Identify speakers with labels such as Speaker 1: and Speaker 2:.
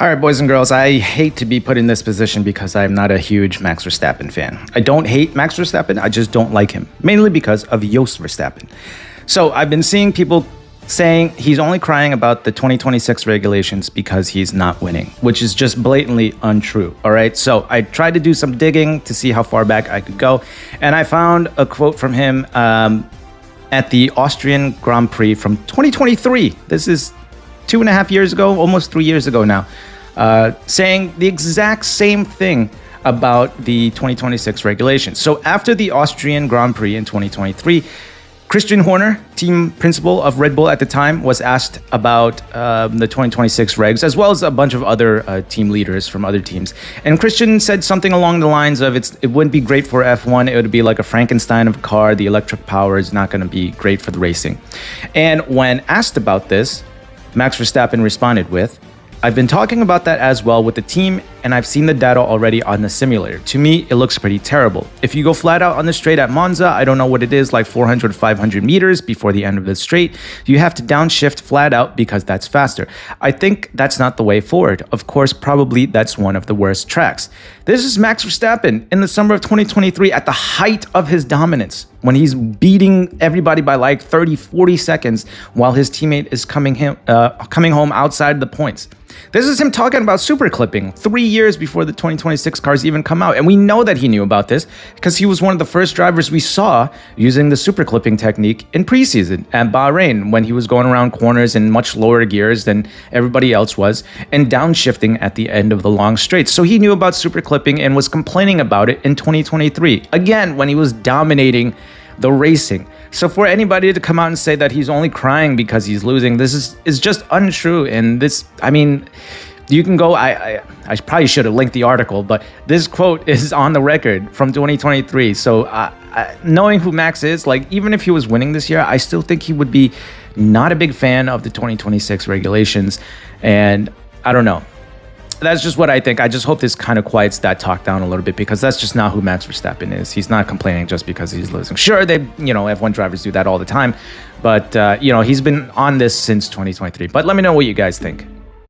Speaker 1: All right, boys and girls, I hate to be put in this position because I'm not a huge Max Verstappen fan. I don't hate Max Verstappen, I just don't like him, mainly because of Jos Verstappen. So I've been seeing people saying he's only crying about the 2026 regulations because he's not winning, which is just blatantly untrue, all right? So I tried to do some digging to see how far back I could go, and I found a quote from him at the Austrian Grand Prix from 2023. This is 2.5 years ago, almost 3 years ago now, saying the exact same thing about the 2026 regulations. So after the Austrian Grand Prix in 2023, Christian Horner, team principal of Red Bull at the time, was asked about the 2026 regs, as well as a bunch of other team leaders from other teams. And Christian said something along the lines of, it wouldn't be great for F1, it would be like a Frankenstein of a car, the electric power is not going to be great for the racing. And when asked about this, Max Verstappen responded with, "I've been talking about that as well with the team, and I've seen the data already on the simulator. To me, it looks pretty terrible. If you go flat out on the straight at Monza, I don't know what it is, like 400, 500 meters before the end of the straight, you have to downshift flat out because that's faster. I think that's not the way forward. Of course, probably that's one of the worst tracks." This is Max Verstappen in the summer of 2023 at the height of his dominance, when he's beating everybody by like 30, 40 seconds while his teammate is coming home outside the points. This is him talking about super clipping 3 years before the 2026 cars even come out. And we know that he knew about this because he was one of the first drivers we saw using the super clipping technique in preseason at Bahrain, when he was going around corners in much lower gears than everybody else was and downshifting at the end of the long straights. So he knew about super clipping and was complaining about it in 2023, again, when he was dominating the racing. So for anybody to come out and say that he's only crying because he's losing, this is just untrue. And this, I mean, you can go, I probably should have linked the article, but this quote is on the record from 2023. So knowing who Max is, like, even if he was winning this year, I still think he would be not a big fan of the 2026 regulations. And I don't know. That's just what I think. I just hope this kind of quiets that talk down a little bit, because that's just not who Max Verstappen is. He's not complaining just because he's losing. Sure, F1 drivers do that all the time, but he's been on this since 2023. But let me know what you guys think.